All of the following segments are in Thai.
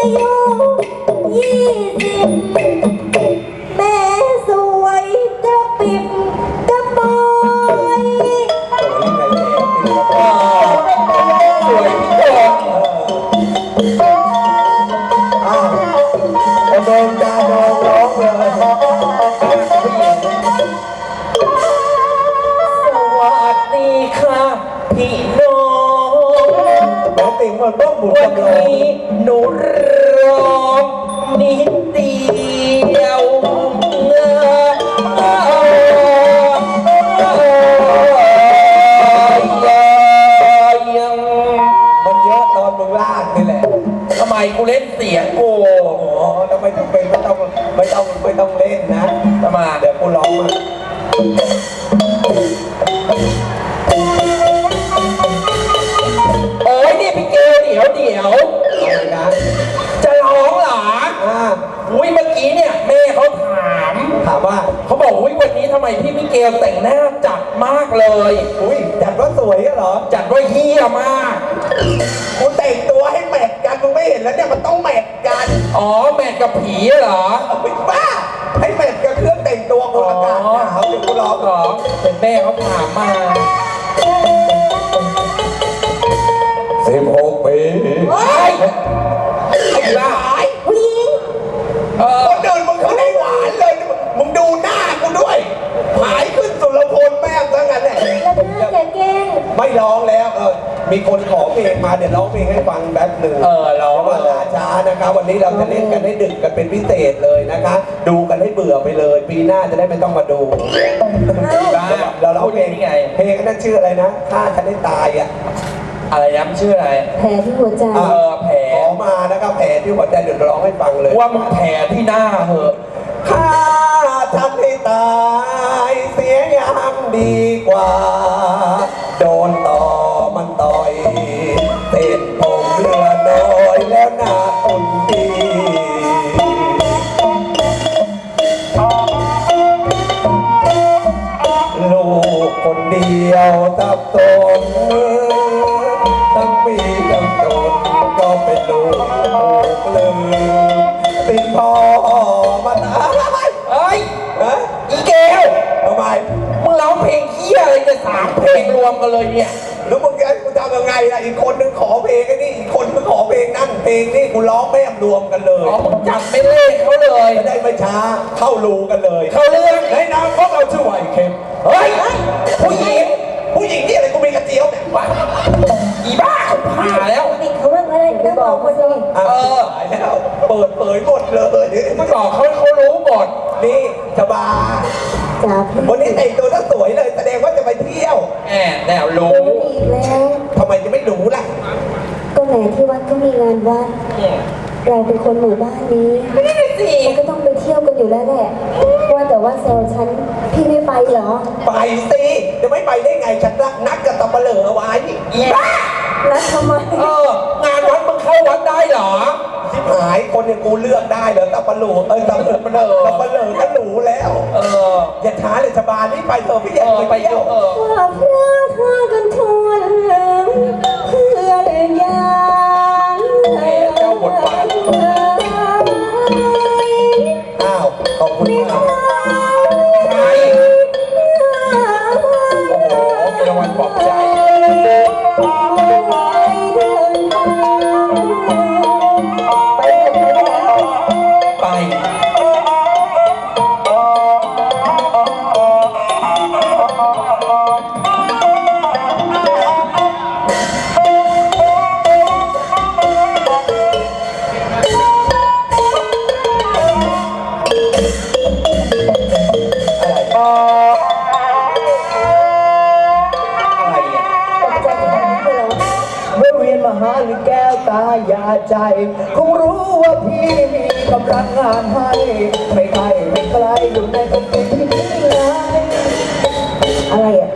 อายุ20แม่สวยกระปิบกระปอยสวยพี่โดนกระโดงกาโดงร้องเลยสวัสดีค่ะพี่น้องน้องติ่งมันต้องหมุน วัน กำลัง นี้หนูร้องนิดเดียวมันเยอะตอนมึงลากนี่แหละทำไมกูเล่นเสียงกู โอ้ทำไมจำเป็นไม่ต้องเล่นนะทำไม เดี๋ยวกูร้องมาโอ้ยนี่พี่เกลเดี๋ยวอะไรนะจะร้องเหรออุ้ยเมื่อกี้เนี่ยแม่เขาถามว่าเขาบอกอุ้ยวันนี้ทำไมพี่มิเกลแต่งหน้าจัดมากเลยอุ้ยจัดว่าสวยเหรอจัดว่าเฮี้ยมาก กูแต่งตัวให้แมทกันมึงไม่เห็นแล้วเนี่ยมันต้องแมทกัน อ๋อแมทกับผีเหรอไม่บ้าให้แมทกับเครื่องแต่งตัวคนละกันนะเขาจะกูร้องหรอเป็นแม่เขาถามมา16 ปีไอ้บ้าผู้หญิงคนเดินมึงเขาให้หวานเลยมึงดูหน้ากูด้วยหายขึ้นสุรพลแม่งซะงั้นแหละแล้วน่าจะแกล้งไม่ร้องแล้วมีคนขอเพลงมาเดี๋ยวร้องเพลงให้ฟังแป๊บหนึ่งร้องว่าช้านะคะวันนี้เราจะเล่นกันให้ดึกกันเป็นพิเศษเลยนะคะดูกันให้เบื่อไปเลยปีหน้าจะได้ไม่ต้องมาดูเราร้องเพลงไงเพลงนั้นชื่ออะไรนะฆ่าฉันให้ตายอ่ะอะไรย้ำชื่ออะไรแผลที่หัวใจแผลขอมานะครับแผลที่หัวใจเดี๋ยวร้องให้ฟังเลยว่ามึงแผลที่หน้าเหอะฆ่าฉันให้ตายเสียยังดีกว่าโดนต่อมันต่อยเต้นผมเรือน้อยแล้วหน้าตุนดีลูกคนเดียวสับสนทั้งปีทั้งจนก็เป็นลูกลืมติดพ่อมาตายเฮ้ยอีเกลทำไมมึงร้องเพลงเฮี้ยอะไรเนี่ย3 เพลงรวมกันเลยเนี่ยแล้วมึงจะกูทำยังไงล่ะอีกคนนึงขอเพลงไอ้นี่อีกคนนึงขอเพลงนั่นเพลงนี่กูร้องแม่รวมกันเลยอ๋อมึงจัดไม่เล่นเขาเลยจะได้ไม่ช้าเข้ารูกันเลยเข้าเรื่องในนามพวกเราชื่อว่าไอ้เข็มเฮ้ยผู้หญิงนี่อะไรกูมีกระเจียวเนี่ยอีบ้าผ่าแล้วติดเขาเรื่องอะไรต้องบอกคนสิหายแล้วเปิดเผยหมดเลยไม่บอกเขารู้หมดนี่ชบาจ้าวันนี้แต่งตัวสวยเลยแสดงว่าจะไปเที่ยวแน่รู้อีกแล้วทำไมจะไม่รู้ล่ะก็แหมที่วัดก็มีงานวัดเราเป็นคนหมู่บ้านนี้มันก็ต้องไปเที่ยวกันอยู่แล้วแหละว่าแต่ว่าแซวฉันพี่ไม่ไปเหรอไปสิจะไม่ไปได้ไงฉันนัดกับตะเปลือเอาไว้อีบ้านัดทำไมงานวัดมึงเข้าวัดได้เหรอชิบหายคนอย่างกูเลือกได้เหรอตะเปลือตะเปลือก็หนูแล้วอย่าช้าเลยชบานี่ไปเถอะพี่อยากไปเที่ยวว่าพระท่ากันทวนเพื่อนยาเจ้าบทบาทอ้าวขอบคุณมากใครโอ้โหมีรางวัลปลอบใจไปหาหรือแก้วตายาใจคงรู้ว่าพี่มีกำลังงานให้ไม่ไกลไม่ไกลอยู่ในตรงนี้ที่นี่ไงอะไรอ่ะ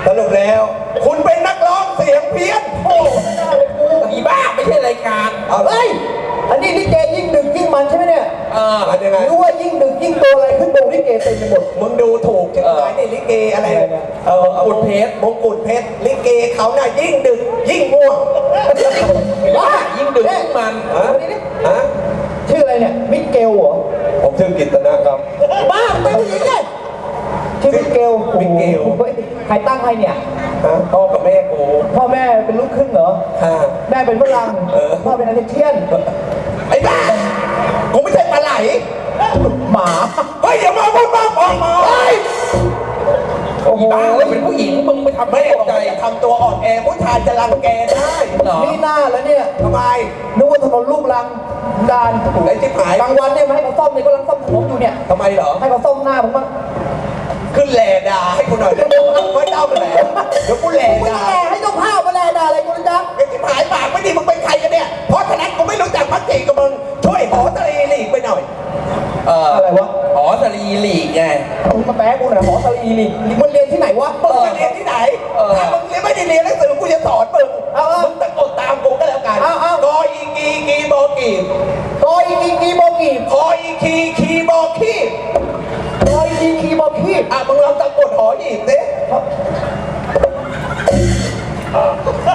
สรุปแล้วคุณเป็นนักร้องเสียงเพี้ยนโอ้ไม่ได้เลยกูอีบ้าไม่ใช่รายการเฮ้ย อันนี้ลิเกยิ่งดึกยิ่งมันใช่ไหมเนี่ย มันยังไง รู้ว่ายิ่งดึกยิ่งตัวอะไรขึ้นดูลิเกเต็มไปหมด มึงดูถูกใช่ไหมนี่ลิเกอะไรมงกุฎเพชรมงกุฎเพชรลิเกเขาน่ะยิ่งดึกยิ่งม่วง ว้า ยิ่งดึกยิ่งมัน ฮะฮะ ชื่ออะไรเนี่ยมิเกลเหรอ ผมชื่อกิตนะครับ บ้าเป็นผู้หญิงเนี่ยชื่อมิเกล มิเกล โอ้ยใครตั้งให้เนี่ย ฮะพ่อกับแม่กู พ่อแม่เป็นลูกครึ่งเหรอ ค่ะ แม่เป็นฝรั่งพ่อเป็นอาร์เจนติน ไอ้บ้ากูไม่ใช่ปลาไหล หมา เฮ้ยอย่ามาพูดบ้าออกมา โอ้โห บ้าเลยเป็นผู้หญิงมึงไปทำ ไม่ ไม่ ได้ ต บอก กใจ ว่าจะทำตัวอ่อนแอผู้ชายจะรังแกได้ เหรอ นี่หน้าแล้วเนี่ย ทำไม นึกว่าถนนลูกรังดาน ไอ้ที่หาย กลางวันเนี่ยมาให้เขาซ่อมเนี่ยกำลังซ่อมถนนอยู่เนี่ย ทำไมเหรอ ให้เขาซ่อมหน้าผมบ้าง ขึ้นแลด่าให้กูหน่อยได้ไหมไม่ต้องแหละเดี๋ยวกูแล มึง ด่า แหล่ให้เจ้าภาพมาแหล่ด่าอะไรกูนะจ๊ะ ไอ้ที่หายปากไม่ดีมึงเป็นใครกันเนี่ยเพราะฉะนั้นกูไม่รู้จักพักจีกับมึงช่วยหอทะเลหลีกไปหน่อย อะไรวะ อ๋อสรีหลีกไง มึงมาแป๊ะกูหน่อยหอสลีนี่มันเรียนที่ไหนวะ มึงจะเรียนที่ไหนถ้ามึงเรียนไม่ได้เรียนหนังสือกูจะสอนมึงมึงตะกดตามกูก็แล้วกันกออีกีกีโบกี กอยอีกีโบกี คออีคีคีโบคี กอยอีกีโบกี มึงลองตะกดหอหีบสิ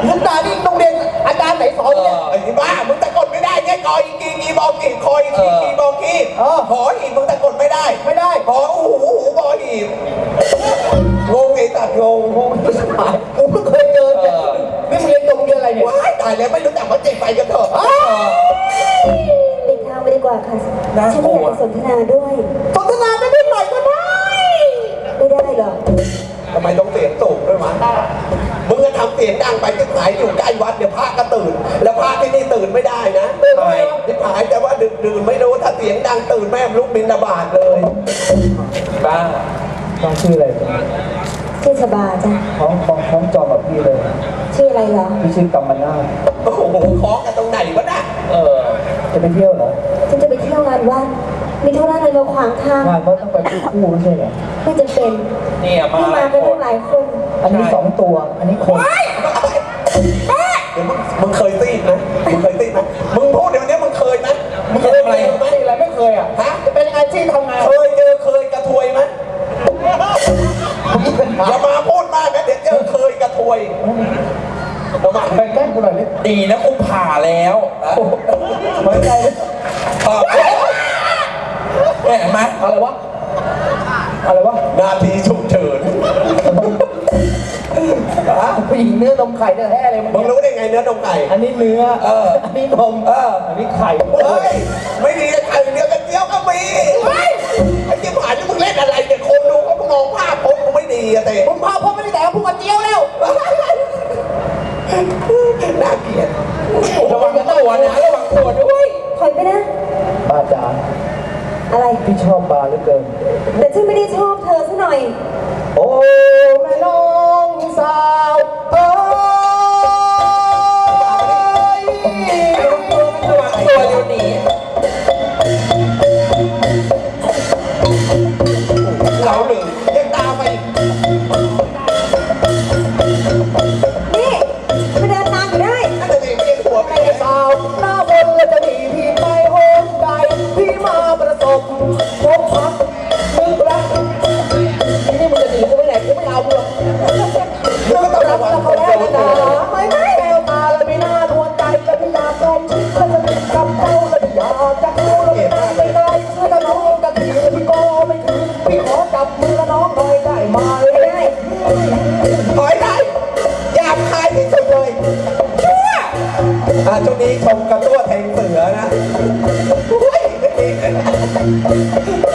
มึงด่านี่โรงเรียนอาจารย์ไหนสอนเนี่ย ไอ้บ้ามึงตะกดไม่ได้ไงกออีกีกีโบกีคออีคีคีโบกีหอหีบมึงตะกดไม่ได้ ไม่ได้ หออูหูหูบอหีบงงไอ้ตัดงง กูเพิ่งเคยเจอเนี่ยนี่มึงเรียนโรงเรียนอะไรเนี่ย ว้ายตายแล้วไม่รู้จักพักจีไปกันเถอะ หลีกทางไปดีกว่าค่ะฉันไม่อยากไปสนทนาด้วย สนทนาไม่ได้หน่อยก็ได้ ไม่ได้หรอก ทำไมต้องเสียงสูงด้วยวะมึงจะทำเสียงดังไปที่หายอยู่ใกล้วัดเดี๋ยวพระก็ตื่น แล้วพระที่นี่ตื่นไม่ได้นะ ตื่นทำไม ที่หายแต่ว่าดึกดื่นไม่รู้ถ้าเสียงดังตื่นแม่ลุกบินบาตเลย บ้า น้องชื่ออะไร ชื่อชบาจ้ะ ท้องจอมแบบพี่เลย ชื่ออะไรเหรอ พี่ชื่อกำมันนา โอ้โหคล้องกันตรงไหนวะน่ะ จะไปเที่ยวเหรอ ฉันจะไปเที่ยวงานวัดมีธุระอะไรมาขวางทาง งานก็ต้องไปคู่ไม่ใช่เหรอ ไม่จำเป็น เนี่ยมา ที่ ห มา ลาย กัน ค ตั้ น งหลายคน อันนี้2 ตัว อันนี้คน เดี๋ยวมึงเคยตีดไหมมึงเคยตีดไหมมึงพูดเดี๋ยวนี้มึงเคยไหมมึงเคยไหม อะไรไม่เคยอ่ะ ฮะ เป็นอาชีพทำงาน เคยเจอเคยกระถวยไหมอย่ามาพูดมากนะเดี๋ยวเจอเคยกระถวยทำไม ไปแกล้งกูหน่อยดิ ดีนะกูผ่าแล้ว ไว้ใจเลย เห็นไหม อะไรวะ อะไรวะ นาทีฉุกเฉิน ผู้หญิงเนื้อนมไข่แท้ๆเลย มึงรู้ได้ไงเนื้อนมไก่ อันนี้เนื้อ อันนี้นม อันนี้ไข่ เฮ้ย ไม่ดีไข่เนื้อกันเจียวก็มีไอ้ที่ผ่านนี่มึงเล่นอะไรเนี่ยคนดูเขามองภาพผมมึงไม่ดีอะเต้ ผมพาพ่อไม่ได้แต่งพูดกับเจียวแล้ว น่าเกลียด ระวังตัวนะระวังตัวด้วย ถอยไปนะ บาจ๋า อะไร พี่ชอบบาเหลือเกิน แต่ฉันไม่ได้ชอบเธอซะหน่อย โอ้แม่น้องสาวเอ้ย ระวังตัวเดี๋ยวนี้ เราหนึ่งยังตามไป นี่มาเดินตามอยู่ได้ น่าจะมีเพียงหัวไป สาวหน้าบนแล้วจะหนีพี่ไปโหนใดพี่มาประสบพบพักมึงรักทีนี้มึงจะหนีกูไปไหนกูไม่เอามึงหรอก มึงก็ต้อง รั ระ ก วัง แล้ว ค เขา น แล้ว โดน นะ ตัว ไม่แก้วตาแล้วไม่น่าดวงใจแล้วพี่อยากใกล้ชิดแล้วจะติดกับเจ้าแล้วอยากจะรู้แล้วไม่ได้ไม่ได้ถ้าน้องจะถือพี่ก็ไม่ถือพี่ขอจับมือแล้วน้องหน่อยได้ไหม ไม่ได้ ถอยได้หยาบคายที่สุดเลยช่วงนี้ชมกระตัวแทงเสือนะอุ้ย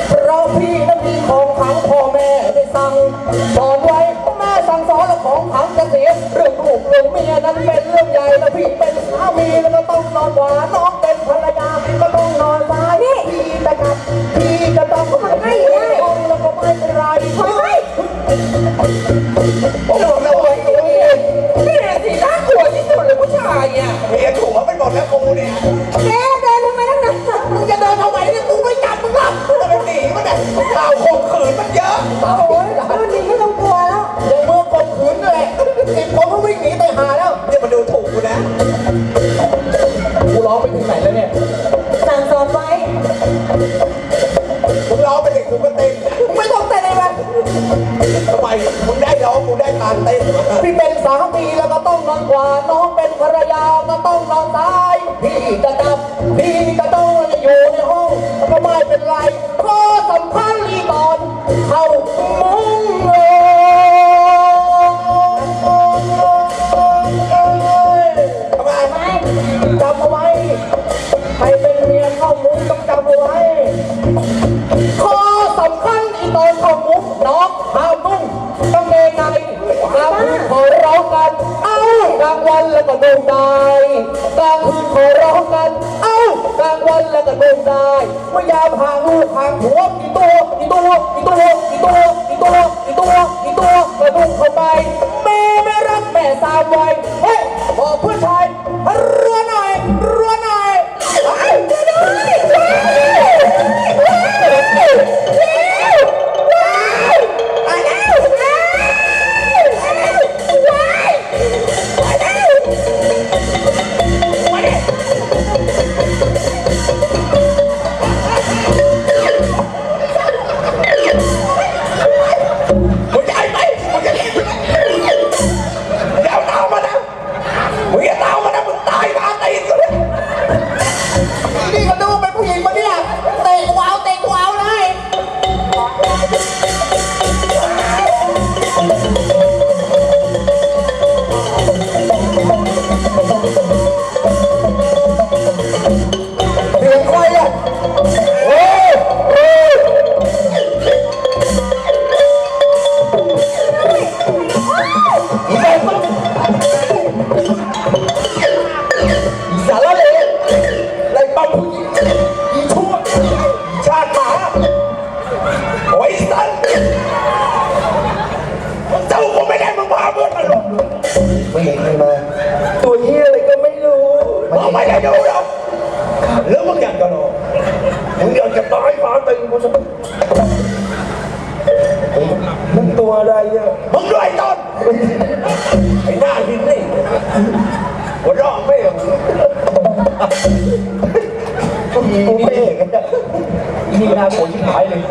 เพราะพี่นั้นมีของขังพ่อแม่ได้สั่งสอนไว้แม่สั่งสอนแล้วของขังจะเสียเรื่องลูกเรื่องเมียนั้นเป็นเรื่องใหญ่แล้วพี่เป็นสามีแล้วก็ต้องนอนขวาน้องเป็นภรรยาก็ต้องนอนซ้ายพี่จะกลับพี่จะต้องไม่ได้แล้วก็ไม่เป็นไรถอยไป โอ้โหระวังตัวเอง นี่แหละสิน่ากลัวที่สุดเลยผู้ชายอ่ะ เมียถั่วไปหมดแล้วกูเนี่ย แกเดินทำไมตั้งนาน มึงจะเดินทำไมเนี่ยกูไม่จับมึงหรอกมึงจะไปหนีมันเนี่ยข่าวข่มขืนมันเยอะ โอ้ย รุ่นนี้ไม่ต้องกลัวแล้ว เดี๋ยวมือข่มขืนเลยติดผมก็วิ่งหนีไปหาแล้ว เนี่ยมาดูถูกกูนะ กูร้องไปถึงไหนแล้วเนี่ย ม นกว่าน้องเป็นภรรยาก็ต้องนอนตายพี่จะจับพี่จะต้องอยู่ในห้องก็ไม่เป็นไรขอสัมพันธ์อีตอนเข้ามุ้งทำไม ไม่ จำเอาไว้ใครเป็นเมียเข้ามุ้งต้องจำเอาไว้ข้อสำคัญอีตอนเข้ามุ้งน้องห้ามนุ่งต้องเกงในกลางคืนขอร้องกันเอ้ากลางวันแล้วก็นุ่งได้กลางคืนขอร้องกันเอ้ากลางวันแล้วก็นุ่งได้เมื่อยามห่างลูกห่างผัวกี่ตัวกี่ตัวกี่ตัวกี่ตัวกี่ตัวกี่ตัวกี่ตัวก็นุ่งเข้าไปแม่ไม่รักแม่สาวไว้เฮ้ยบอกเพื่อนชายรัวหน่อยรัวหน่อยเฮ้ยรัวหน่มึงจะไอ้ไหมมึงจะเอาเท้ามานะมึงอย่าเท้ามานะมึงตายมาตีนกูเลย นี่ก็ดูเป็นผู้หญิงมาเนี่ยเตะกูเอาเตะกูเอาเลย เสียงใครอ่ะโอ้โอ้อีแดงมันอีสารเลวไล่ปั๊มผู้หญิงอีชั่วชาติหมา โอ้ยสันมึงเจ้ากูไม่ได้มึงพาเพื่อนมาหลง ไม่เห็นใครมา ตัวเฮียอะไรก็ไม่รู้ มึงไม่ได้ดูหรอกหรือมึงอยากจะรอมึงอยากจะตายมาตีนกูซะ นั่นตัวอะไรอ่ะ มึงด้วยต้นไอ้หน้าหินนี่หัวเราะไม่เหรอ กูไม่เห็นอ่ะอีนี่น่าโกรธชิบหายเลย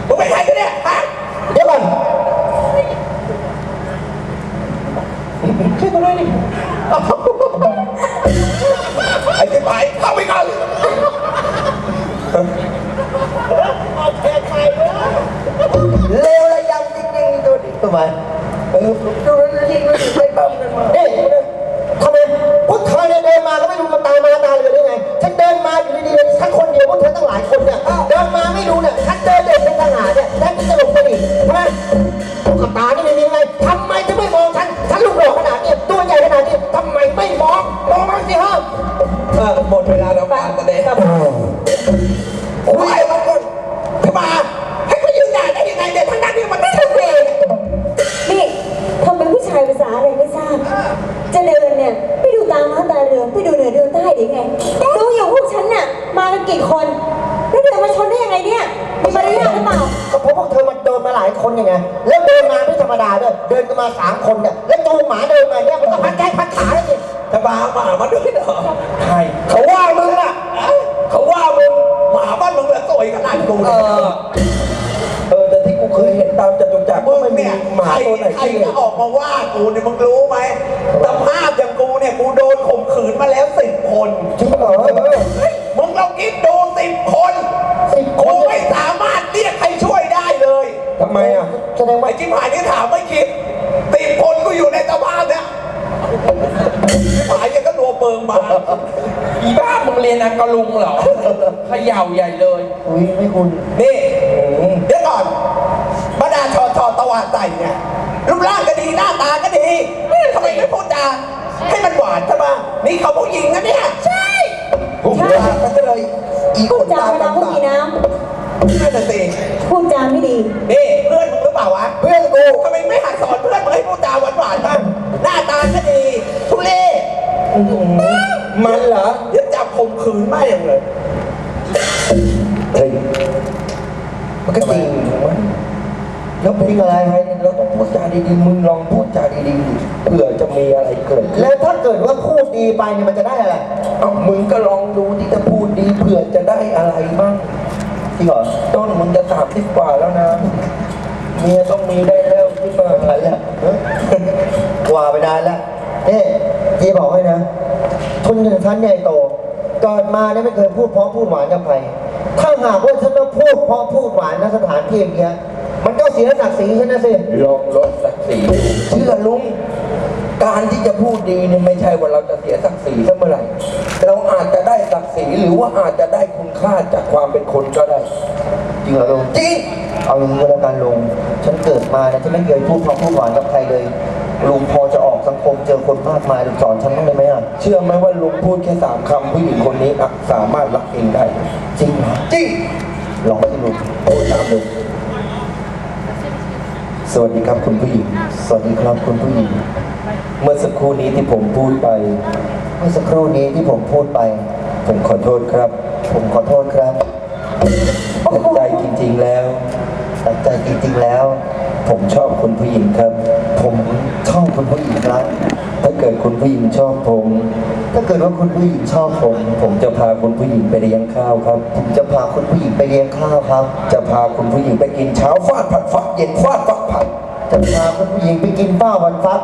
มึงเป็นใครกันเนี่ยฮะ เดี๋ยวก่อนช่วยกูด้วยดิ ไอ้ที่หายเข้าไปก่อน เลวระยำจริงๆตัวนี้ทำไมดูแล้วยิงมันไปปั๊มกันมาเอ๊ะทำไมพวกเธอเนี่ยเดินมาก็ไม่ดูมันตามมาตาเลยหรือไงฉันเดินมาอยู่ดีๆฉันคนเดียวพวกเธอตั้งหลายคนเนี่ยเดินมาไม่ดูเนี่ยฉันเดินเด่นเป็นทหารเนี่ยแล้วฉันจะหลบไปดิใช่ไหมลูกกระตานี่ไม่มีไงทำไมจะไม่มองฉันลูกหล่อขนาดนี้ตัวใหญ่ขนาดนี้ทำไมไม่มองบ้างสิฮะ หมดเวลาเราการแสดงคุยมันก่อนขึ้นมาให้เขายืนได้ได้ยังไงเนี่ยทั้งนั้นที่มันไม่ถูกเลย นี่ทำเป็นผู้ชายภาษาอะไรไม่ทราบ จะเดินเนี่ยไปดูตาม้าตาเรือไปดูเหนือดูใต้ได้ไงดูอย่างพวกฉันน่ะมากันกี่คน แล้วเดินมาชนได้ยังไงเนี่ยมีมารยาทหรือเปล่า ก็เพราะพวกเธอมันเดินมาหลายคนยังไงแล้วเดินมาไม่ธรรมดาด้วยเดินกันมา3 คนเนี่ยแล้วจูงหมาเดินมาเนี่ยมันก็พัดแข้งพัดขาเลยสิ จะมาหมามาด้วยเหรอ ใช่ เขาว่ามึงน่ะเขาว่ามึงหมาบ้านมึงแบบสวยขนาดกูเลย แต่ที่กูเคยเห็นตามจตุจักร มึง ไม่มี เนี่ย หมาตัวไหน ใคร ที่ จะออกมาว่ากูเนี่ยมึงรู้ไหมสภาพอย่างกูเนี่ยกูโดนข่มขืนมาแล้ว10 คน จริงเหรอ มึงลองคิดดู10 คน 10 กูไม่สามารถเรียกใครช่วยได้เลย ทำไมอ่ะแสดงว่า ไอ้จิ้มหายนี่ถามไม่คิด10 คนกูอยู่ในสภาพเนี่ยหายยังก็ตัวเปิงมา อีบ้ามึงเรียนอังกะลุงเหรอเขย่าใหญ่เลย อุ้ยไม่คุณ นี่เดี๋ยวก่อนบรรดาชอตะวันใส่เนี่ยรูปร่างก็ดีหน้าตาก็ดีทำไมไม่พูดจาให้มันหวานใช่ปะนี่เขาผู้หญิงนะเนี่ยใช่ ผมว่าก็เลยอีก พู ค ด น จา ตาม ไม่ ตา น้ำ ม พูดกี่น้ นั่นน่ะสิ ำพูดจาไม่ดี นี่เพื่อนมึงหรือเปล่าวะเพื่อนกูทำไมไม่หัดสอนเพื่อนมึงให้พูดจาหวานๆบ้างหน้าตาก็ดีทุเล่ มันเหรอ เดี๋ยวจับข่มขืนแม่งเลย เฮ้ยมันก็จริงมั้ยแล้วเป็นอะไรเราต้องพูดจาดีๆมึงลองพูดจาดีๆเผื่อจะมีอะไรเกิดแล้วถ้าเกิดว่าพูดดีไปเนี่ยมันจะได้อะไรมึงก็ลองดูที่จะพูดดีเผื่อจะได้อะไรบ้างจริงเหรอต้นมึงจะ30 กว่าแล้วนะเมียต้องมีได้แล้วที่มาแล้วกว่าไปนานแล้ว จีบอกให้นะทุนอย่างฉันใหญ่โตเกิดมาเนี่ยไม่เคยพูดเพราะพูดหวานกับใครถ้าหากว่าฉันมาพูดเพราะพูดหวานณสถานที่อย่างเงี้ยมันก็เสียศักดิ์ศรีฉันนะสิ ลองลดศักดิ์ศรีเชื่อลุงการที่จะพูดดีเนี่ยไม่ใช่ว่าเราจะเสียศักดิ์ศรีเมื่อไหร่เราอาจจะได้ศักดิ์ศรีหรือว่าอาจจะได้คุณค่าจากความเป็นคนก็ได้ จริงเหรอลุง จริง เอาอย่างนี้ก็แล้วกันลุงฉันเกิดมาเนี่ยฉันไม่เคยพูดเพราะพูดหวานกับใครเลยลุงพอจะออกสังคมเจอคนมากมายลุงสอนฉันบ้างได้ไหมอ่ะ เชื่อไหมว่าลุงพูดแค่3 คำผู้หญิงคนนี้สามารถรักเองได้ จริงเหรอ จริง ลองสิลุง โอ้ตามเลยสวัสดีครับคุณผู้หญิง สวัสดีครับคุณผู้หญิง เมื่อสักครู่นี้ที่ผมพูดไป เมื่อสักครู่นี้ที่ผมพูดไป ผมขอโทษครับ ผมขอโทษครับ แต่ใจจริงๆแล้ว แต่ใจจริงๆแล้ว ผมชอบคุณผู้หญิงครับ ผมชอบคุณผู้หญิงครับ ถ้าเกิดคุณผู้หญิงชอบผม ถ้าเกิดว่าคุณผู้หญิงชอบผม ผมจะพาคุณผู้หญิงไปเลี้ยงข้าวครับ ผมจะพาคุณผู้หญิงไปเลี้ยงข้าวครับ จะพาคุณผู้หญิงไปกินเช้าฟาดผัดฟักเย็นฟาดฟักผัด จะพาคุณผู้หญิงไปกินข้าววันฟัก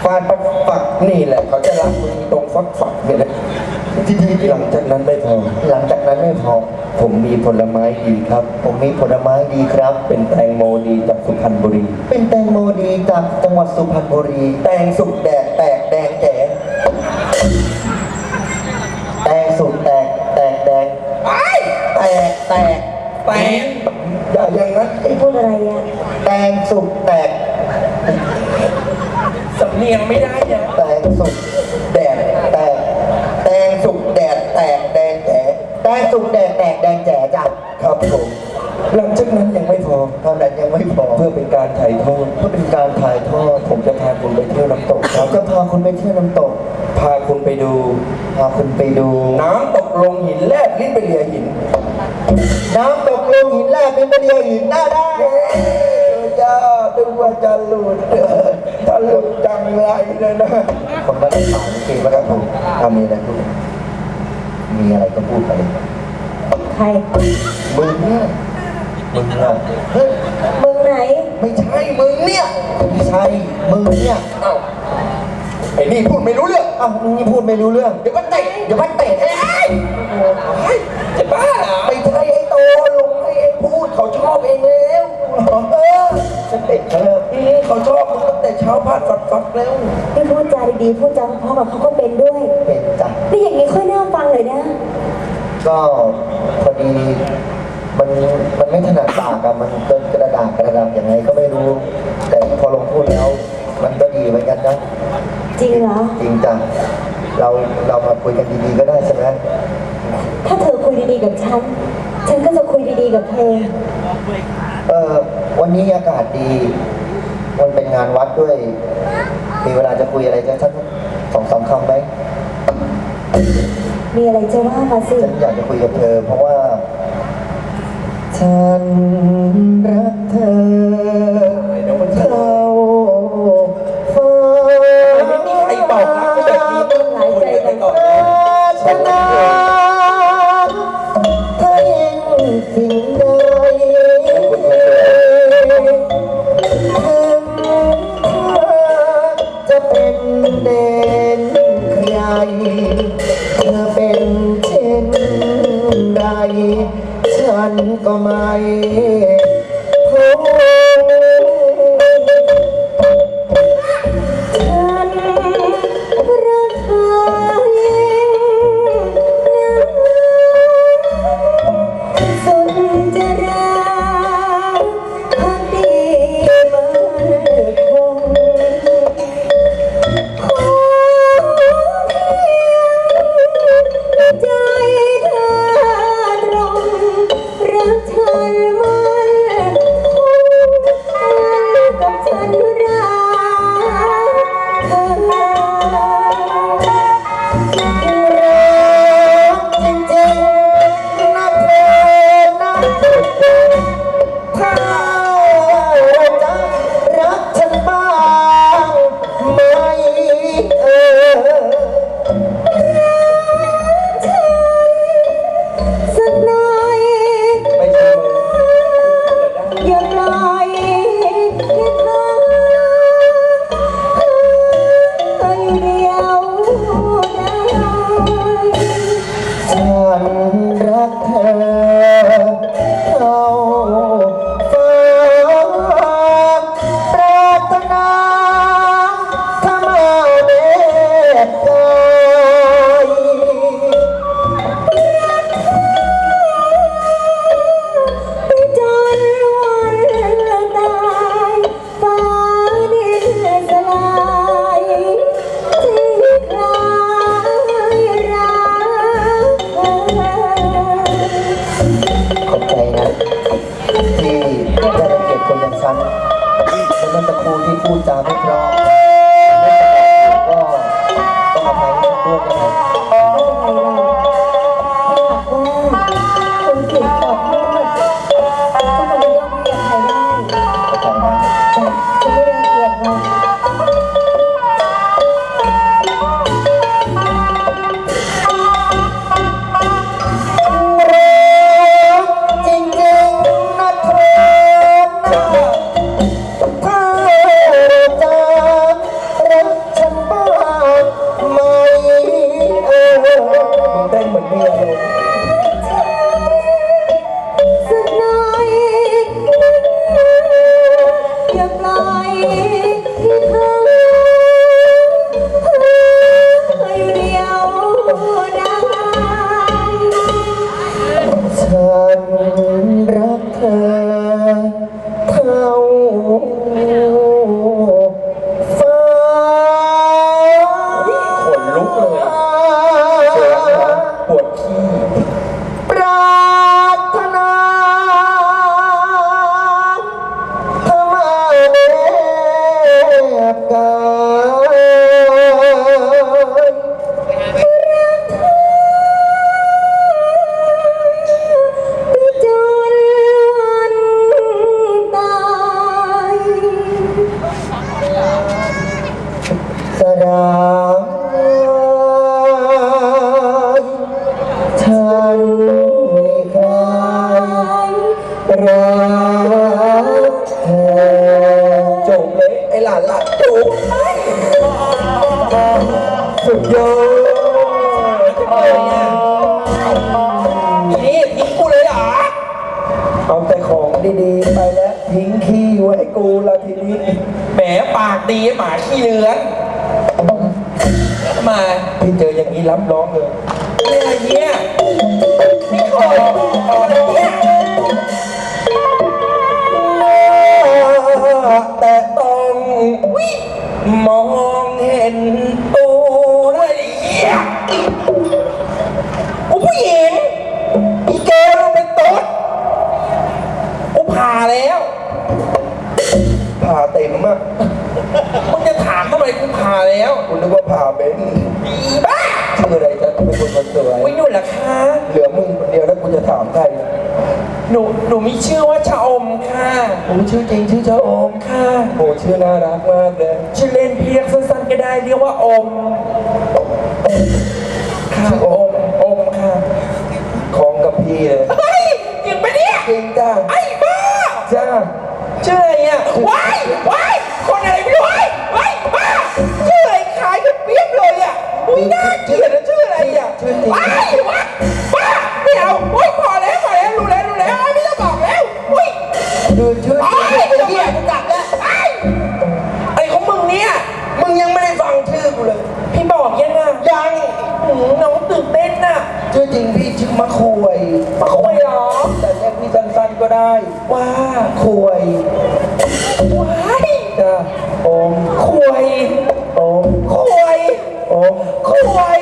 ฟาดผัดฟักนี่แหละเขาจะรักมึงตรงฟักฟักเนี่ยแหละที่ดีหลังจากนั้นไม่พอ หลังจากนั้นไม่พอ ผมมีผลไม้ดีครับ ผมมีผลไม้ดีครับ เป็นแตงโมดีจากสุพรรณบุรี เป็นแตงโมดีจากจังหวัดสุพรรณบุรี แตงสุกแดดแตกแดงแจ๋ แตงสุดแตกแตกแดง แตกแตกแตกอย่าอย่างนั้น ไอ้พูดอะไรอ่ะ แตงสุกแตก สำเนียงไม่ได้เนี่ย แตงสุก แดด แตก แตงสุกแดดแตกแดงแจ๋ แตงสุกแดกแตกแดงแจ๋จ้ะ ครับผมหลังจากนั้นยังไม่พอ เท่านั้นยังไม่พอ เพื่อเป็นการถ่ายโทษ เพื่อเป็นการถ่ายทอด ผมจะพาคุณไปเที่ยวน้ำตกค ผ รับ มจะพาคุณไปเที่ยวน้ำตก พาคุณไปดู พาคุณไปดู น้ำตกลงหินแลบลิ้นไปเลียหิน น้ำตกลงหินแรกเป็นประเดียวหินหน้าได้ จ้าดูว่าจะหลุดถ้าหลุดจังไรเลยนะ คนมาได้ถามเกมแล้วครับผมทำมีอะไรพูดมีอะไรก็พูดไป ใคร มึงเนี่ยมึงอะเฮ้ย มึงไหน ไม่ใช่มึงเนี่ย ไม่ใช่มึงเนี่ย เอ้าไอ้นี่พูดไม่รู้เรื่อง อ้าวมึงนี่พูดไม่รู้เรื่อง เดี๋ยวมันเตะเดี๋ยวมันเตะให้จะบ้าไม่ใช่ไอ้โตลงให้เองพูดเขาชอบเองแล้วจะเตะเขาชอบมึงตั้งแต่เช้าพาดฟักแล้ว ที่พูดจาดีๆพูดจาเพราะกับเขาก็เป็นด้วย เป็นจ้ะ นี่อย่างนี้ค่อยน่าฟังเลยนะ ก็พอดีมันไม่ถนัดปากอะมันเป็นกระดาษยังไงก็ไม่รู้ แต่พอลงพูดแล้ว มันก็ดีเหมือนกันนะ จริงเหรอ จริงจังเรามาคุยกันดีๆก็ได้ใช่ไหม ถ้าเธอคุยดีๆกับฉัน ฉันก็จะคุยดีๆกับเธอ วันนี้อากาศดี มันเป็นงานวัดด้วย มีเวลาจะคุยอะไรจะสัก2-3 คำไหม มีอะไรจะว่ามาสิ ฉันอยากจะคุยกับเธอ เพราะว่า ฉันรักเธอเข้าฟ้า ไม่มีใครบอกนะกูแบบนี้ต้อง หลายใจกัน ก่อน ชนะเธอยิ่งสิ่งใดจะเป็นเด่นใครเธอเป็นเช่นใดฉันก็ไม่พบฉันรักเธอสุดจะรักพักดีมันคง ขอใจเธอตรงรักฉันมัน สักหน่อยอย่าปล่อยให้เขาอยู่เดียวได้ ฉันรักเธอเท่าฟ้า ขนลุกเลยเสียงร้องปวดขี้ ปรารถนาเธอมาแนบกายจนตายสลายฉันไม่เคยรักเธอ จบเลยไอ้หลานจบสุดยอด นี่ทิ้งกูเลยเหรอ เอาแต่ของดีๆไปแล้วทิ้งขี้ไว้ให้กูละทีนี้ แหมปากดีหมาขี้เลือนมา พี่เจออย่างนี้รับร้องเลย เนี่ยอะไรเนี่ยไม่เคยอะไรเนี่ย แต่ต้องมองเห็นตัว อะไรเนี่ยกูผู้หญิงอีเกลเป็นตุ๊ดกูผ่าแล้ว ผ่าเต็มอ่ะ มึงจะถามทำไมกูผ่าแล้ว คุณนึกว่าผ่าเป็น อีบ้า ชื่ออะไรจะเป็นคนสวย ไม่หนุ่นเหรอคะ เหลือมึงคนเดียวแล้วกูจะถามใคร หนูมีชื่อว่าชะอมค่ะ ผมชื่อจริงชื่อเจ้าโอม ค่ะ โอ้ชื่อน่ารักมากเลย ชื่อเล่นพี่เรียกสั้นๆก็ได้เรียกว่าอมค่ะ ชื่อ อ โอม มอมค่ะ คล้องกับพี่เลย เฮ้ยจริงปะเนี่ย จริงจ้า ไอ้บ้า จ้า ชื่ออะไรอ่ะว้ายว้ายคนอะไรไม่รู้ว้ายว้ายบ้าชื่ออะไรคล้ายกันเปียบเลยอ่ะอุ้ยน่าเกลียดนะชื่ออะไรอ่ะว้ายว้ายบ้าไม่เอาโอ๊ยพอแล้วรู้แล้วไม่ต้องบอกแล้วอุ้ย คือชื่อ ไอ้ จริง เหี้ยกูกลับแล้วไอ้อะไรของมึงเนี่ย มึงยังไม่ได้ฟังชื่อกูเลย พี่บอกยังอ่ะ ยัง น้องตื่นเต้นน่ะ ชื่อจริงพี่ชื่อมะควย มาคุยเหรอ แต่เรียกพี่สั้นๆก็ได้ ว่า ควย ว้าย จ้าโอม คุย โอม คุย โอม คุย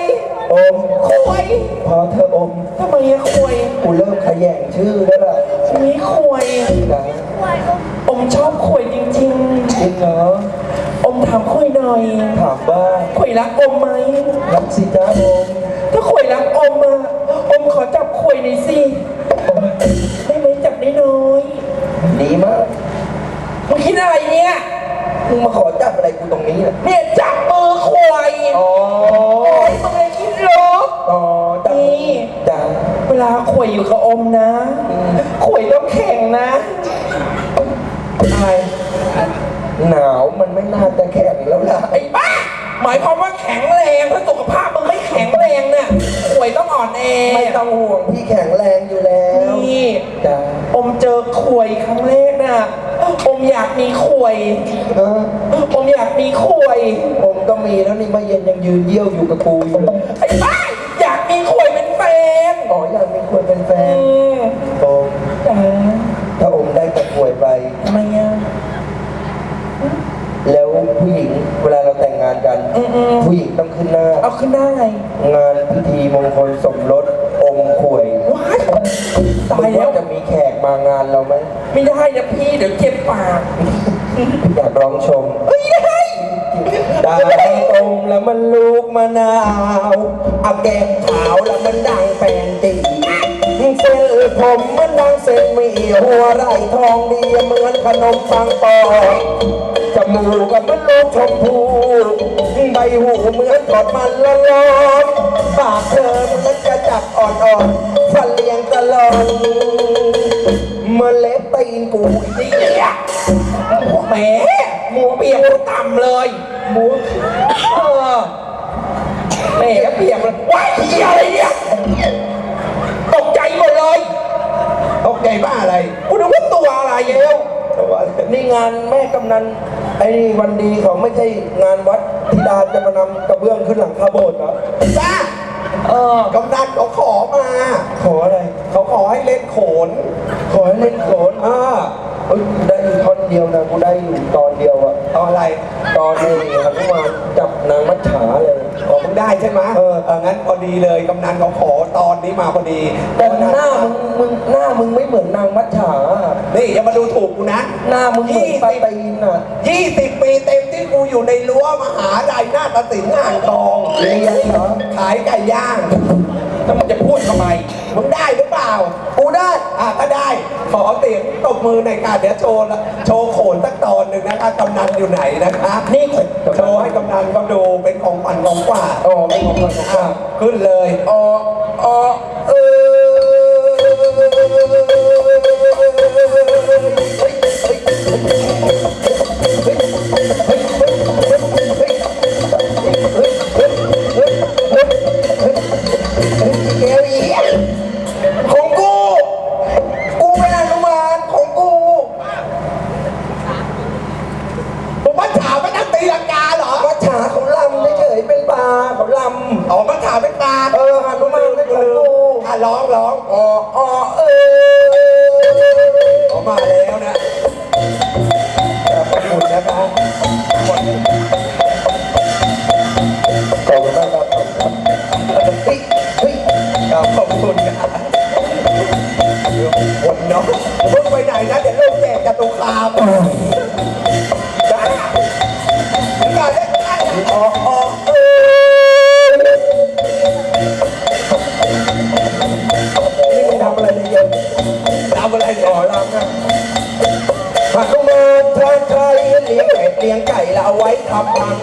โอม คุย พอเธออม ทำไมอะคุย กูเริ่มขยงชื่อแล้วล่ะ นี่คุย จ้า อมชอบคุยจริง จริงเหรอ ๆ อมถามคุยหน่อย ถามว่า คุยรักอมไหม รักสิจ้าโอม ถ้าคุยรักอมอะอมขอจับคุยหน่อยสิได้ไหมจับได้น้อย ดีมาก มึงคิดอะไรเนี่ย มึงมาขอจับอะไรกูตรงนี้ล่ะ เนี่ยจับมือคุย อ๋อ โอ้ยมึงเลยคิดลบ อ๋อจับ นี่ จ้า เวลาคุยอยู่กับอมนะคุยต้องแข็งนะ อะไรหนาวมันไม่น่าจะแข็งแล้วล่ะ ไอ้บ้า หมายความว่าแข็งแรงถ้าสุขภาพมึงไม่แข็งแรงเนี่ยป่วยต้องอ่อนแอ ไม่ต้องห่วงพี่แข็งแรงอยู่แล้ว นี่ จ้า อมเจอขวยครั้งแรกน่ะอมอยากมีขวย เออ อมอยากมีขวย ผมก็มีแล้วนี่มาเย็นยังยืนเยี่ยวอยู่กับกูอยู่เลย ไอ้บ้า อยากมีขวยเป็นแฟน อ๋ออยากมีคนเป็นแฟ อื น ม โอม จ้า ถ้าอมได้แต่ป่วยไป ทำไมอ่ะ แล้วผู้หญิงเวลาเราแต่งงานกัน ผู้หญิงต้องขึ้นหน้า เอาขึ้นได้ไง งานพิธีมงคลสมรสอมขวย ว้ายตายแล้ว จะมีแขกมางานเราไหม ไม่ได้นะพี่เดี๋ยวเจ็บปาก อยากร้องชม เฮ้ยได้ ดาวตรงแล้วมันลูกมะนาวเอาแกงขาวแล้วมันดังแปนตีเส้นผมมันดังเส้นหมีหัวไหล่ทองดีเหมือนขนมปังปอนจมูกกับมันลูกชมพูใบหูเหมือนทอดมันร้อนๆปากเธอมันกระจับอ่อนๆฟันเลียงตลอดเมื่อเล็บตีนกู นี่เนี่ยแหมหมูเปียกต่ำเลยหมูแหมเปียกเลยว้ายเหี้ยอะไรเนี่ย ใจบ้าอะไร กูนึกว่าตัวอะไรเอว แต่ว่า นี่งานแม่กำนันไอ้นี่วันดีเขาไม่ใช่งานวัดธิดาจะมานำกระเบื้องขึ้นหลังคาโบสถ์เหรอ บ้า เออก ำนันเขาขอมา ขออะไร เขาขอให้เล่นโขน ขอให้เล่นโขน อ่า เอ้ยได้อยู่ท่อนเดียวนะกูได้อยู่ตอนเดียวอะ ตอนอะไร ตอนนี้หนุมานจับนางมัจฉาเลย ขอมึงได้ใช่ไหมงั้นพอดีเลยกำนันเขาขอตอนนี้มาพอดี แต่หน้ามึงไม่เหมือนนางมัจฉา นี่อย่ามาดูถูกกูนะ หน้ามึงเหมือนปลาตีนอะ 20 ปีเต็มที่กูอยู่ในรั้วมหาลัยนาฏศิลป์อ่างทอง เรียนเหรอ ขายไก่ย่าง แล้วมึงจะพูดทำไม มึงได้หรือเปล่า กูได้ ก็ได้ ขอเสียงตบมือในอยการเดี๋ยวโชว์โขนสักตอนหนึ่งนะคะกำนันอยู่ไหนนะคะ นี่ โชว์ให้กำนันเขาดูเป็นของขวัญของฝาก อ๋อไม่ของคนของข้า ขึ้นเลย อ๋ออ๋อเอเกลอีของกูเป็นอนุมานของกู ผมมาถามว่านักตีลังกาเหรอ มัจฉาเขาลำเฉยๆเป็นปลาเขาลำ อ๋อมาถามเป็นปลา หนุมานเป็นของกู ร้อง อ๋ออ๋อออกมาแล้วนะขอบคุณนะคะ ขอบคุณมากครับเฮ้ย ขอบคุณค่ะคนเนาะเพิ่งไปไหนนะเดี๋ยวลูกแจกจตุคามได้เดี๋ยวก่อนได้อ๋อนี่มึงทำอะไรเนี่ย ทำอะไร ต่ เนี่ย อรำนะหานุมานเทิดไทยเลี้ยงเป็ดเลี้ยงไก่แล้วเอาไว้ทำพัน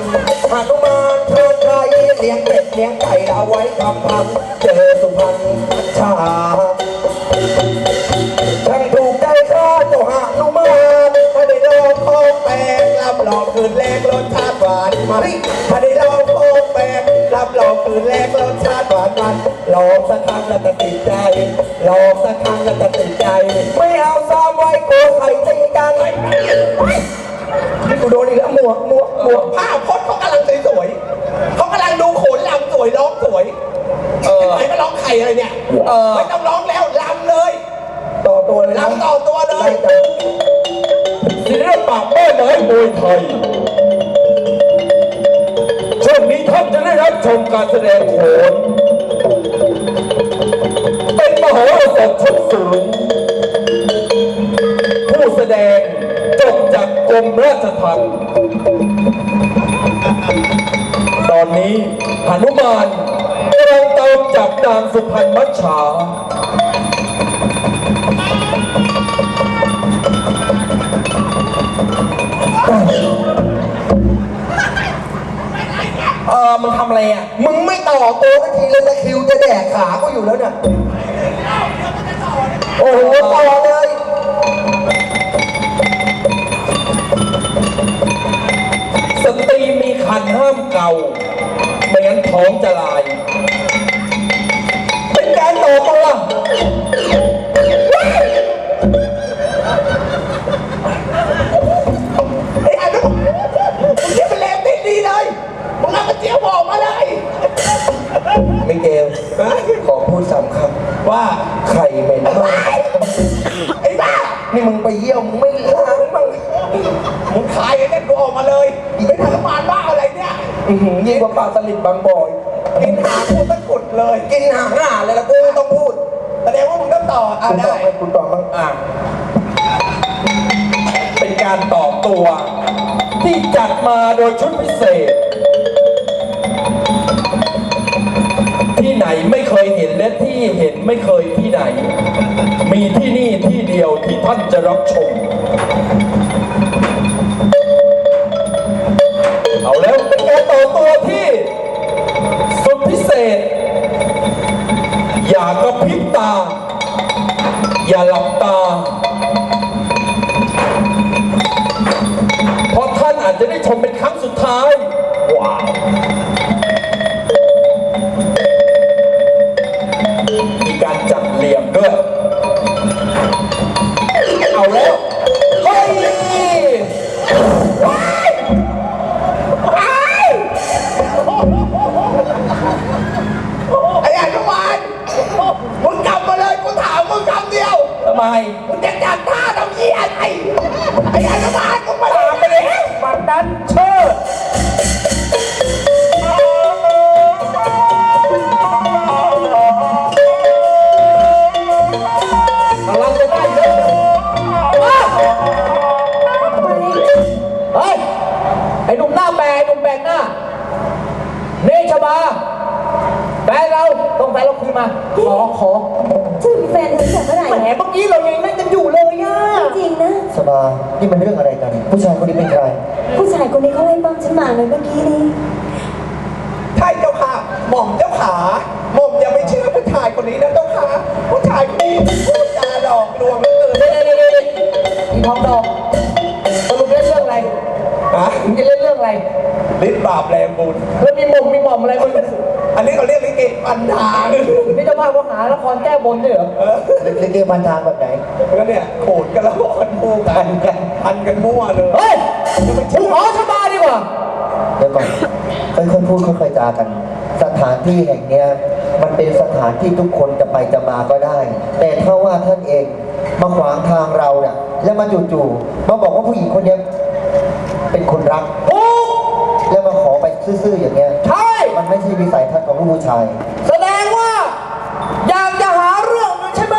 หานุมานเทิดไทยเลี้ยงเป็ดเลี้ยงไก่แล้วเอาไว้ทำพันเจอสุพรรณชาช่างถูกใจข้าเจ้าหานุมาน ถ้าได้ลองโค้งแปลงรับรองคืนแรกรสชาติหวานมันถ้าได้ลองโค้งแปลงรับรองคืนแรกรสชาติหวานมันลองสักครั้งแล้วจะติดใจลองสักครั้งแล้วจะติดใจ ไม่เอาซ้ำไว้โกไข่ตีกันนี่กูโดนอีกแล้วหมวก ภาพพจน์เขากำลังสวยๆเขากำลังดูโขนลำสวยร้องสวยไหนมาร้องไข่อะไรเนี่ยไม่ต้องร้องแล้วลำเลย ต่อตัวเลยนะ ลำต่อตัวเลย ศิลปะแม่ไม้มวยไทย ช่วงนี้ท่านจะได้รับชมการแสดงโขน เป็นมหรสพชั้นสูง ผู้แสดงจบจากกรมราชทัณฑ์ตอนนี้หนุมานกำลังตามจับนางสุพรรณมัจฉา มึงทำอะไรอ่ะ มึงไม่ต่อโตสักทีเลยนะคิวจะแดกขาก็อยู่แล้วเนี่ย โอ้โหต่อเลย สตรีมีคันห้ามเกาไม่งั้นท้องจะลาย เป็นการต่อตัว ไอ้อันนั้นมึงเรียกเป็นเลวติดดีเลยมึงเอากระเจียวบอกมาเลย มิเกลขอพูดสามคำ ว่า ไข่เหม็นมาก ไอ้บ้า นี่มึงไปเยี่ยมมึงไม่ล้างบ้าง มึงขายไอ้นั่นกูออกมาเลยไม่ทำมานบ้าอะไรเนี่ย ยิ่งกว่าปลาสลิดบางบ่อย กินหากูสักกุดเลย กินหางหน้าเลยละกูไม่ต้องพูด แสดงว่ามึงต้องต่อคุณ ได้ ตอบไหมคุณตอบบ้าง เป็นการตอบตัว ที่จัดมาโดยชุดพิเศษ ที่ไหนไม่เคยเห็นและที่เห็นไม่เคยที่ไหน มีที่นี่ที่เดียวที่ท่านจะรับชม เอาแล้วเป็นการต่อตัวที่สุดพิเศษ อย่ากระพริบตา อย่าหลับตา เพราะท่านอาจจะได้ชมเป็นครั้งสุดท้าย ว้าว มีการจัดเหลี่ยมด้วย ไมมึงจะจัดท่าทำยี่อะไรไอ้อาณาบาลมึงมาตามไปแล้วมันนั้นเชิด กำลังจะได้เยอะเฮ้ย ไอ้หนุ่มหน้าแปลกหนุ่มแปลกหน้า เนชบาแฟนเราต้องแฟนเราคืนมา ขอ ฉันเป็นแฟนเธอตั้งแต่เมื่อไหร่ แหมเมื่อกี้เรายังนั่งกันอยู่เลยอ่ะ จริงๆนะ สบายนี่มันเรื่องอะไรกัน ผู้ชายคนนี้เป็นใคร ผู้ชายคนนี้เขาไล่ป้อมฉันมาเลยเมื่อกี้นี้ ใช่เจ้าค่ะ หม่อมเจ้าขาหม่อมอย่าไปเชื่อผู้ชายคนนี้นะเจ้าค่ะผู้ชายคนนี้พูดจาหลอกลวงเหลือเกิน เดี๋ยวอีทองดอกสรุปเล่นเรื่องอะไร ฮะ มึงจะเล่นเรื่องอะไร ลิ้นบาปแรงบุญ แล้วมีหม่อมอะไรมึง อันนี้เขาเรียกลิเกปันทาง นี่เจะพาพหาละครแก้บนด้วยเหรอ ลิเกพันทางแบบไหน ก็เนี่ยโขดกันแล้วกันมั่วกันพันกันมั่วเลย เฮ้ยมึงขอชบาดีกว่า เดี๋ยวก่อนค่อยๆพูดค่อยๆจากัน สถานที่แห่งเนี้ยมันเป็นสถานที่ทุกคนจะไปจะมาก็ได้ แต่ถ้าว่าท่านเองมาขวางทางเราเนี่ยแล้วมาจู่ๆมาบอกว่าผู้หญิงคนเนี้ยเป็นคนรัก โอ้ แล้วมาขอไปซื่อๆอย่างเงี้ย ใช่ มันไม่ใช่วิสัยทัศน์ของผู้ชาย แสดงว่า อยากจะหาเรื่องใช่ไหม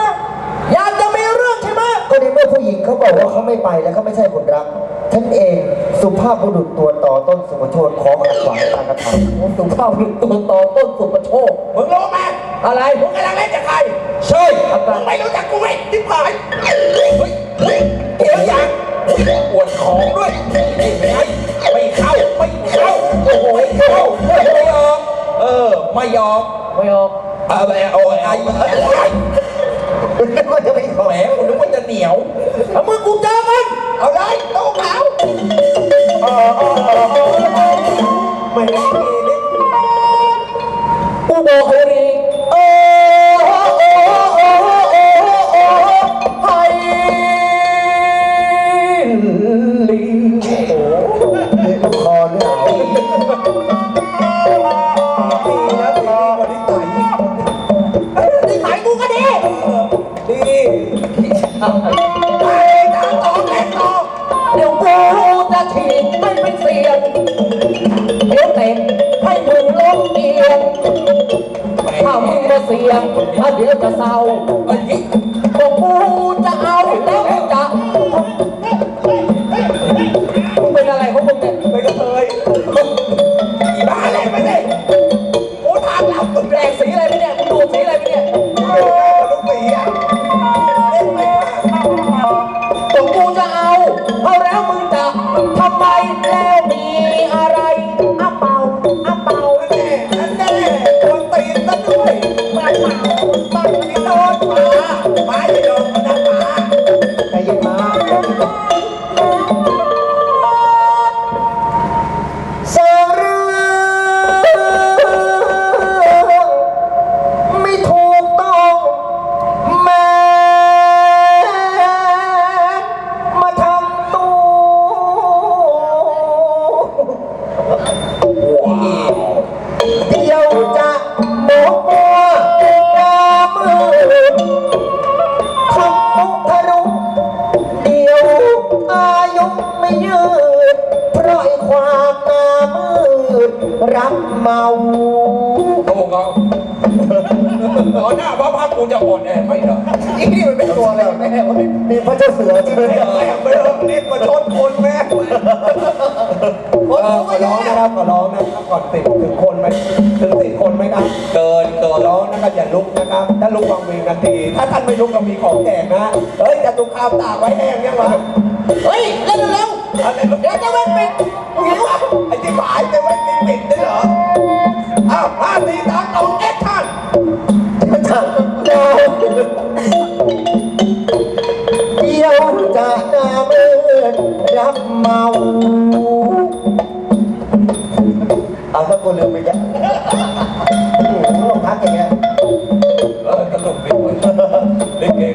อยากจะมีเรื่องใช่ไหม ก็ในเมื่อผู้หญิงเขาบอกว่าเขาไม่ไปแล้วเขาไม่ใช่คนรักฉันเองสุภาพบุรุษตัวต่อต้นสุภโชนขอขัดขวางการกระทำ สุภาพบุรุษตัวต่อต้นสุประโชค มึงรู้ไหม อะไร มึงกำลังเล่นกับใครใช่มึงไม่รู้จักกูไหมที่ผายเฮ้ยเกี่ยวอย่างปวดของด้วยไม่เข้าไม่เข้าโอ้โหไม่เข้าไม่ยอมไม่ยอม ไม่ออก เอาไอ้ นึกว่าจะไม่ขอ แหมคุณนึกว่าจะเหนียว แล้วมึงกูเจอมัน เอาเลยโต๊ะขาวไม่ได้เล่น กูบอกให้รีโอ้ให้ลี ลูกคอหรือเปล่า ดีนะดีกว่านิสัย นิสัยกูก็ดี ดีไปตามต่อแม่ต่อ เดี๋ยวกูจะฉีดไม่เป็นเสียงเดี๋ยวเตะให้มึงล้มเอียงถ้ามึงมาเสียงถ้าเดี๋ยวจะเศร้าบอกกูจะเอาแล้วกูจะมึงเป็นอะไรของมึงเนี่ย ไปกระเทย อีบ้าอะไรไม่ได้โอ้ทางเราตุ่ม แดงสีอะไรไปเนี่ยมึงดูดสีอะไรไปเนี่ย ลูกปีอ่ะเล่นไปมาก บอกกูจะเอาแล้วมึงจะทำไมแล้วมีอะไรอ้าเป่าอ้าเป่า นั่นแน่คนตีนซะด้วยมาเปล่าตั้งที่โดนมาอย่าโดนมันนะมา ใจเย็นมาสารไม่ถูกต้องแม่มาทำตัวเดี๋ยวจะโมโหหน้ามือทำมุกทะลุเดี๋ยวอายุไม่ยืดเพราะไอ้ความหน้ามืดรักเมา โอ้ก็ต่อหน้าพระพักกูจะอ่อนแอไม่เหรออีนี่มันเป็นตัวอะไรแม่ มีพระเจ้าเสือใช่ไหม แม่ไปเถอะรีบมาชนคนแม่ขอร้องนะครับขอร้องนะครับก่อนติดถึงคนไหมถึงติดคนไหมครับเกินร้องนะครับอย่าลุกนะครับถ้าลุกวางเวงนาทีถ้าท่านไม่ลุกก็มีของแจกนะเฮ้ยจะตุกข้าวตากไว้แห้งยังวะ เฮ้ยเล่นเร็ว อะไร เดี๋ยวจะเว้นปิด หิวอ่ะไอ้ที่หายจะไว้ปิดได้เหรออ้าว5 4 3 2 แอคชั่น จะเดี๋ยวจะหน้ามืดรับเมาเอาถ้ากูลืมไปแกลองทักอย่างเงี้ย ตลกดีเว้ยเล่นเกม